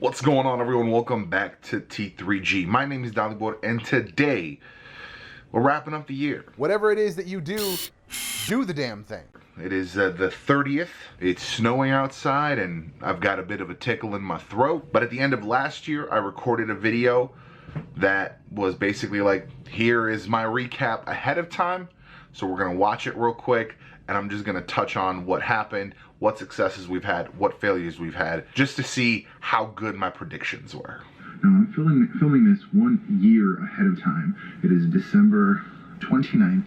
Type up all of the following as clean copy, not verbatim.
What's going on, everyone? Welcome back to T3G. My name is Dollyboard, and today we're wrapping up the year. Whatever it is that you do the damn thing. It is the 30th. It's snowing outside, and I've got a bit of a tickle in my throat. But at the end of last year, I recorded a video that was basically like, here is my recap ahead of time. So we're going to watch it real quick, and I'm just going to touch on what happened, what successes we've had, what failures we've had, just to see how good my predictions were. Now, I'm filming this 1 year ahead of time. It is December 29th,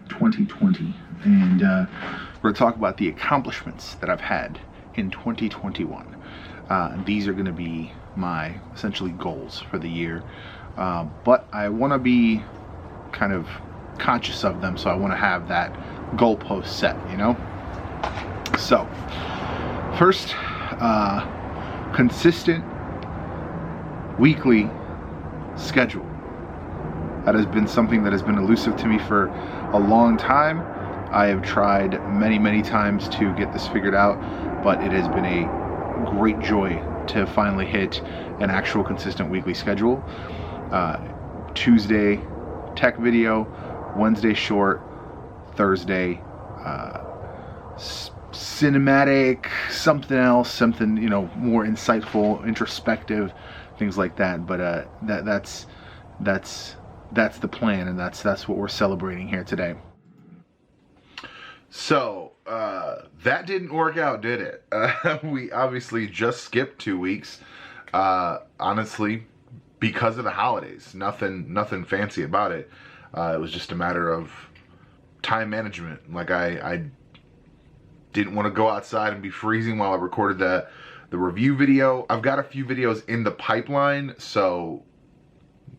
2020. And we're going to talk about the accomplishments that I've had in 2021. These are going to be my, essentially, goals for the year. But I want to be kind of conscious of them, so I want to have that goalpost set, you know? So, first, consistent weekly schedule. That has been something that has been elusive to me for a long time. I have tried many times to get this figured out, but it has been a great joy to finally hit an actual consistent weekly schedule. Tuesday, tech video, Wednesday short, Thursday, cinematic, something else, something, you know, more insightful, introspective, things like that. But that's the plan, and that's what we're celebrating here today. So that didn't work out, did it? We obviously just skipped 2 weeks. Honestly, because of the holidays. Nothing fancy about it. It was just a matter of time management. Like I didn't want to go outside and be freezing while I recorded the review video. I've got a few videos in the pipeline, so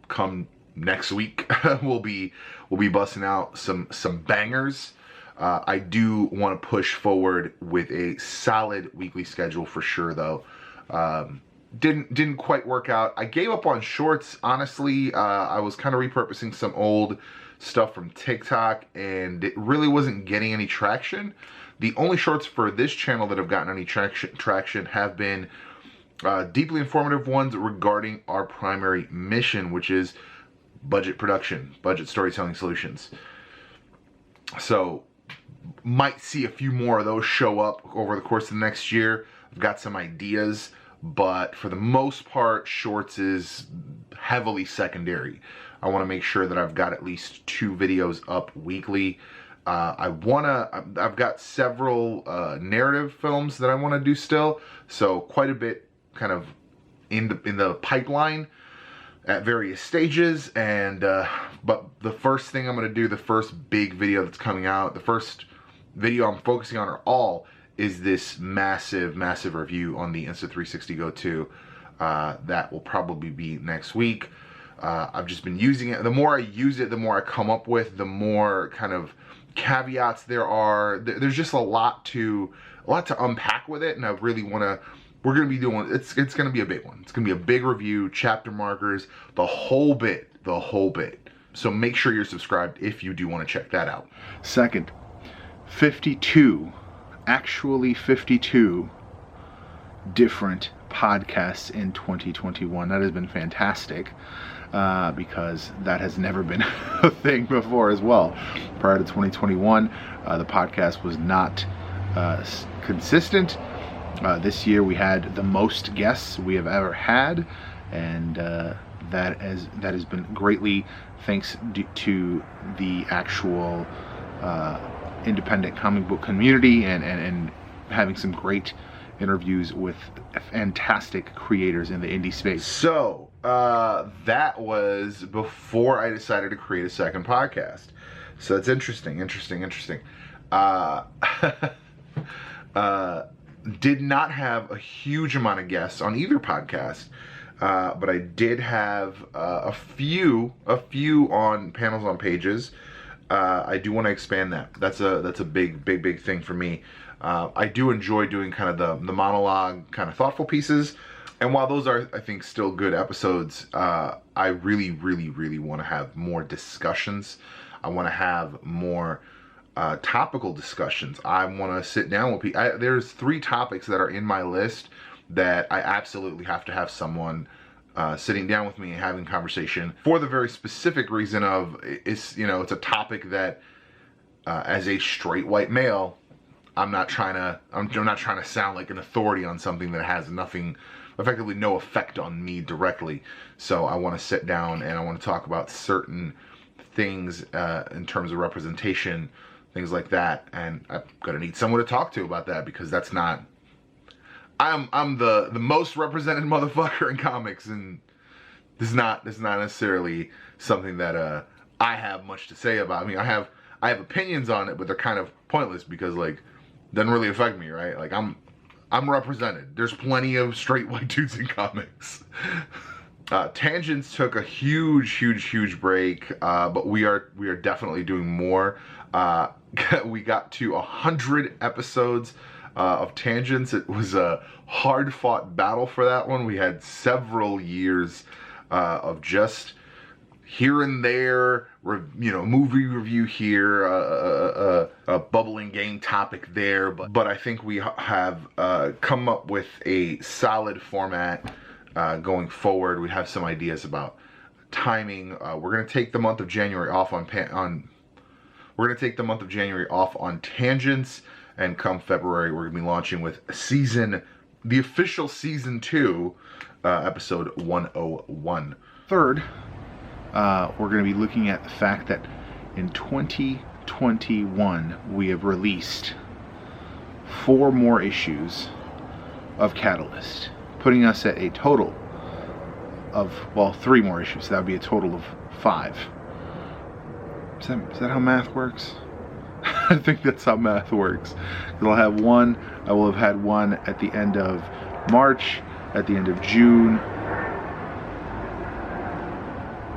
come next week we'll be busting out some bangers. I do want to push forward with a solid weekly schedule for sure, though. Didn't quite work out. I gave up on shorts, honestly. I was kind of repurposing some old stuff from TikTok, and it really wasn't getting any traction. The only shorts for this channel that have gotten any traction have been deeply informative ones regarding our primary mission, which is budget production, budget storytelling solutions. So might see a few more of those show up over the course of the next year. I've got some ideas, but for the most part, shorts is heavily secondary. I want to make sure that I've got at least 2 videos up weekly. I've got several narrative films that I want to do still, so quite a bit kind of in the pipeline at various stages. And but the first thing I'm going to do, the first big video that's coming out, the first video I'm focusing on is this massive review on the Insta360 Go 2. That will probably be next week. I've just been using it. The more I use it, the more I come up with, the more kind of caveats there are. There's just a lot to unpack with it, and I really want to. We're going to be doing it's going to be a big one. It's going to be a big review, chapter markers, the whole bit. So make sure you're subscribed if you do want to check that out. Second, 52 different podcasts in 2021. That has been fantastic, because that has never been a thing before as well. Prior to 2021, the podcast was not consistent. This year we had the most guests we have ever had, and that has been greatly thanks to the actual independent comic book community and having some great interviews with fantastic creators in the indie space. So that was before I decided to create a second podcast. So it's interesting. Did not have a huge amount of guests on either podcast, but I did have a few on panels on pages. I do want to expand that. That's a big thing for me. I do enjoy doing kind of the monologue, kind of thoughtful pieces. And while those are, I think, still good episodes, I really want to have more discussions. I want to have more topical discussions. I want to sit down with people. There's 3 topics that are in my list that I absolutely have to have someone sitting down with me and having conversation for the very specific reason of it's a topic that as a straight white male, I'm not trying to sound like an authority on something that has effectively no effect on me directly. So I want to sit down and I want to talk about certain things in terms of representation, things like that, and I'm gonna need someone to talk to about that, because that's not. I'm the most represented motherfucker in comics, and this is not necessarily something that I have much to say about. I mean, I have opinions on it, but they're kind of pointless because like it doesn't really affect me, right? Like I'm represented. There's plenty of straight white dudes in comics. Tangents took a huge break, but we are definitely doing more. We got to 100 episodes of Tangents. It was a hard-fought battle for that one. We had several years of just here and there, movie review here, a bubbling game topic there, but I think we have come up with a solid format going forward. We have some ideas about timing. We're gonna take the month of January off on Tangents, and come February we're gonna be launching with the official season 2, episode 101. Third, we're going to be looking at the fact that in 2021 we have released 4 more issues of Catalyst, putting us at a total of 3 more issues. So that would be a total of 5. Is that how math works? I think that's how math works. I'll have one. I will have had one at the end of March, at the end of June,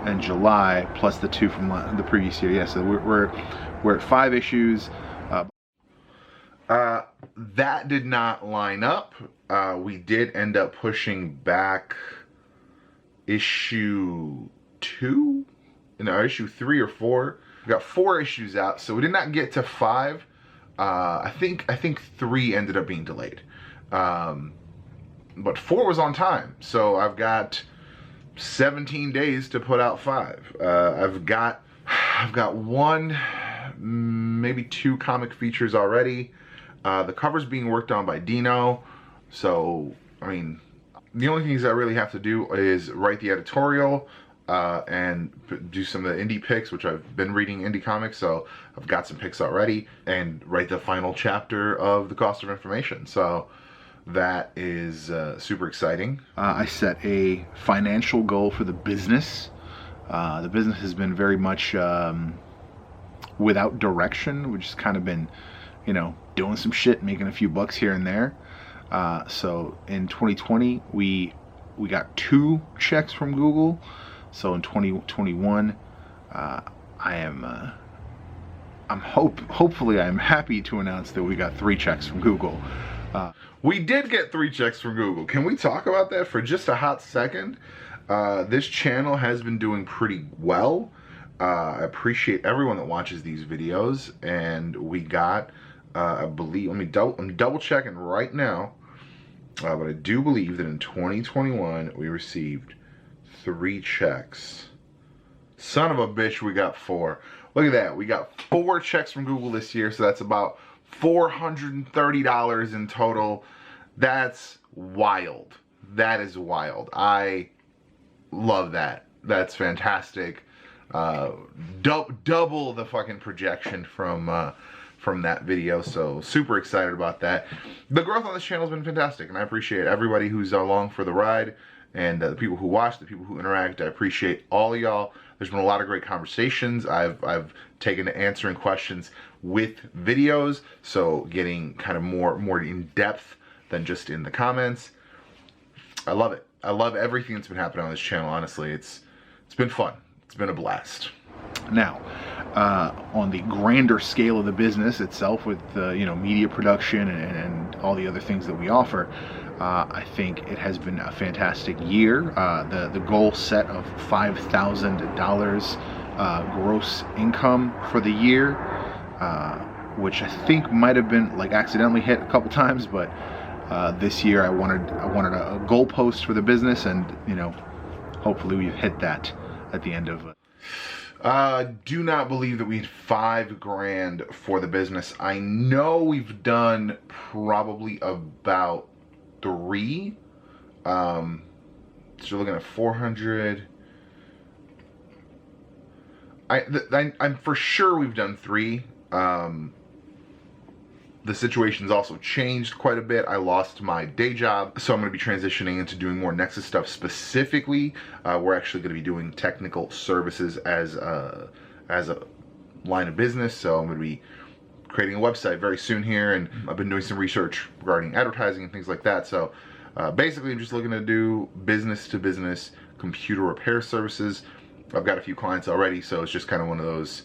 and July, plus the 2 from the previous year. Yeah, so we're at 5 issues. That did not line up. We did end up pushing back issue 2, issue 3 or 4. We got 4 issues out, so we did not get to 5. I think 3 ended up being delayed, but 4 was on time. So I've got 17 days to put out 5. I've got 1, maybe 2 comic features already. The cover's being worked on by Dino, so I mean, the only things I really have to do is write the editorial and do some of the indie picks, which I've been reading indie comics, so I've got some picks already, and write the final chapter of The Cost of Information. So that is super exciting. I set a financial goal for the business. The business has been very much without direction. We've just kind of been, doing some shit, making a few bucks here and there. So in 2020, we got 2 checks from Google. So in 2021, hopefully I'm happy to announce that we got 3 checks from Google. We did get 3 checks from Google. Can we talk about that for just a hot second? This channel has been doing pretty well. I appreciate everyone that watches these videos, and we got, I believe, I'm double checking right now, but I do believe that in 2021 we received 3 checks. Son of a bitch, we got 4. Look at that. We got 4 checks from Google this year, so that's about $430 in total. That's wild. That is wild. I love that. That's fantastic. Double the fucking projection from that video, so super excited about that. The growth on this channel has been fantastic, and I appreciate everybody who's along for the ride, and the people who watch, the people who interact. I appreciate all of y'all. There's been a lot of great conversations. I've taken to answering questions with videos, so getting kind of more in depth than just in the comments. I love it. I love everything that's been happening on this channel. Honestly, it's been fun. It's been a blast. Now, on the grander scale of the business itself, with media production and all the other things that we offer, I think it has been a fantastic year. The goal set of $5,000 gross income for the year, which I think might have been accidentally hit a couple times, but this year. I wanted a goalpost for the business, and hopefully we've hit that at the end of it. Do not believe that we had $5,000 for the business. I know we've done probably about 3. So you're looking at 400. I'm for sure we've done 3. The situation's also changed quite a bit. I lost my day job, so I'm going to be transitioning into doing more Nexus stuff specifically. We're actually going to be doing technical services as a line of business, so I'm going to be creating a website very soon here, and I've been doing some research regarding advertising and things like that. So basically, I'm just looking to do business-to-business computer repair services. I've got a few clients already, so it's just kind of one of those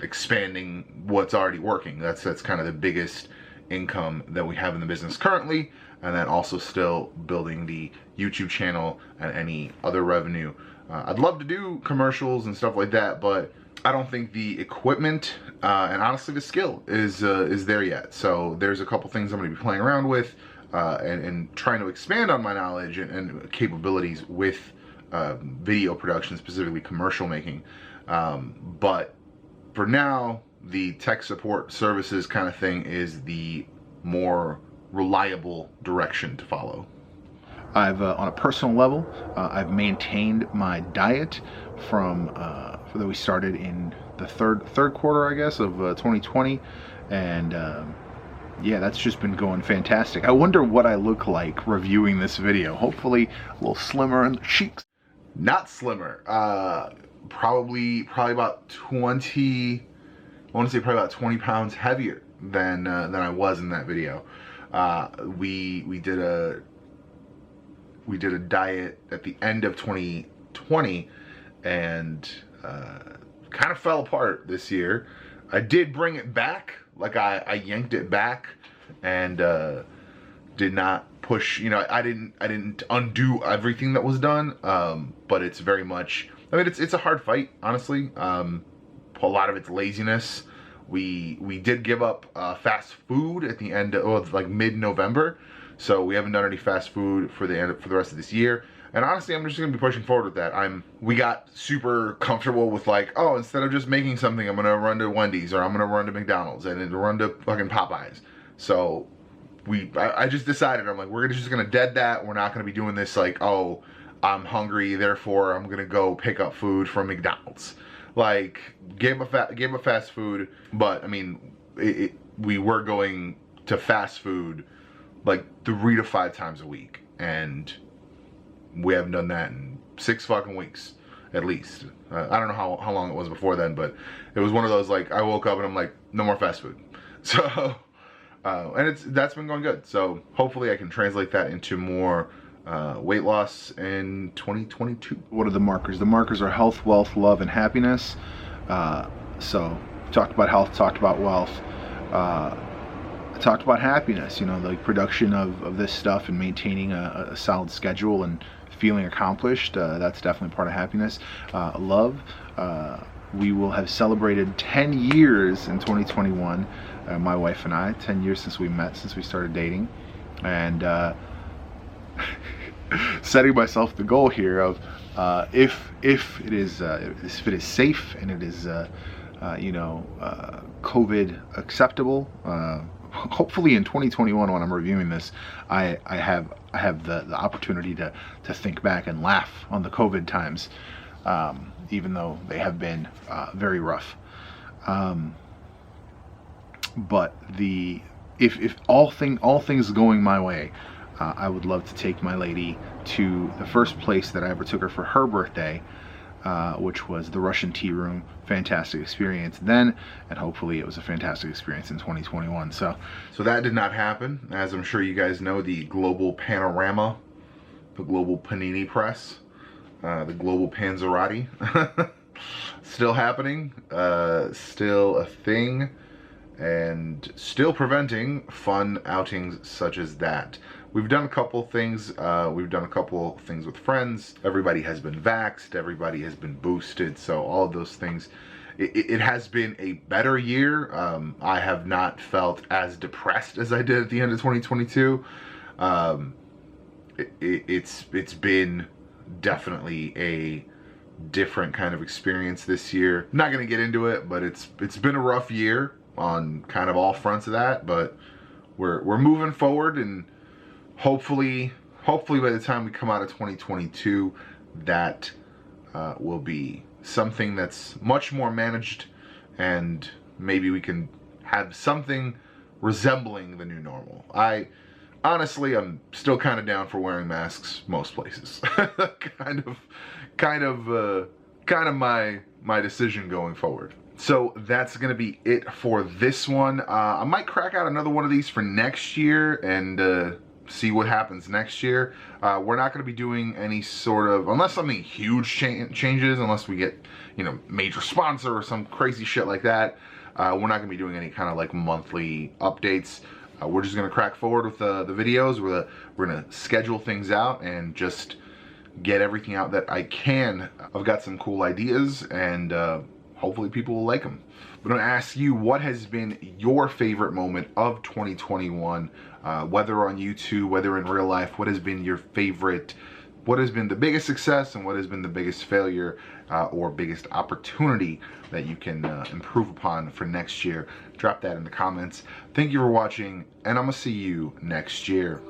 expanding what's already working. That's kind of the biggest income that we have in the business currently, and then also still building the YouTube channel and any other revenue. I'd love to do commercials and stuff like that, but I don't think the equipment and honestly the skill is there yet. So there's a couple things I'm going to be playing around with and trying to expand on my knowledge and capabilities with video production, specifically commercial making. But for now, the tech support services kind of thing is the more reliable direction to follow. I've, on a personal level, I've maintained my diet from that we started in the third quarter, I guess, of 2020, and yeah, that's just been going fantastic. I wonder what I look like reviewing this video. Hopefully, a little slimmer in the cheeks. Not slimmer. Probably about 20. I want to say probably about 20 pounds heavier than I was in that video. We did a diet at the end of 2020, and kind of fell apart this year. I did bring it back, like I yanked it back, and did not push. I didn't undo everything that was done. But it's very much. I mean, it's a hard fight, honestly. A lot of it's laziness. We did give up fast food at the end of like mid-November, so we haven't done any fast food for the rest of this year. And honestly, I'm just gonna be pushing forward with that. We got super comfortable with like, oh, instead of just making something, I'm gonna run to Wendy's or I'm gonna run to McDonald's and then run to fucking Popeyes. So I just decided, I'm like, we're just gonna dead that. We're not gonna be doing this like, oh, I'm hungry, therefore I'm gonna go pick up food from McDonald's. Like, gave up fast food, but I mean, we were going to fast food like 3 to 5 times a week, and we haven't done that in 6 fucking weeks, at least. I don't know how long it was before then, but it was one of those, like, I woke up and I'm like, no more fast food. So, and that's been going good. So hopefully I can translate that into more weight loss in 2022. What are the markers? The markers are health, wealth, love, and happiness. So talked about health, talked about wealth, talked about happiness, the production of this stuff and maintaining a solid schedule and feeling accomplished. That's definitely part of happiness. Love, we will have celebrated 10 years in 2021, my wife and I, 10 years since we met, since we started dating. And setting myself the goal here of if it is safe and it is COVID acceptable, hopefully in 2021 when I'm reviewing this, I have the opportunity to think back and laugh on the COVID times, even though they have been very rough. But if all things going my way, I would love to take my lady to the first place that I ever took her for her birthday, which was the Russian Tea Room. Fantastic experience then, and hopefully it was a fantastic experience in 2021. So that did not happen. As I'm sure you guys know, the global panorama, the global panini press, the global Panzerotti, still happening, still a thing, and still preventing fun outings such as that. We've done a couple things. We've done a couple things with friends. Everybody has been vaxxed. Everybody has been boosted. So all of those things it has been a better year. I have not felt as depressed as I did at the end of 2022. It's been definitely a different kind of experience this year. I'm not gonna get into it, but it's been a rough year on kind of all fronts of that. But we're moving forward, and hopefully by the time we come out of 2022, that will be something that's much more managed, and maybe we can have something resembling the new normal. Honestly, I'm still kind of down for wearing masks most places. kind of my decision going forward. So that's gonna be it for this one. I might crack out another one of these for next year and see what happens next year. We're not going to be doing any sort of, unless something huge changes, unless we get, you know, major sponsor or some crazy shit like that. We're not going to be doing any kind of like monthly updates. We're just going to crack forward with the videos. We're going to schedule things out and just get everything out that I can. I've got some cool ideas, and hopefully people will like them. I'm going to ask you, what has been your favorite moment of 2021, whether on YouTube, whether in real life? What has been your favorite? What has been the biggest success, and what has been the biggest failure or biggest opportunity that you can improve upon for next year? Drop that in the comments. Thank you for watching, and I'm going to see you next year.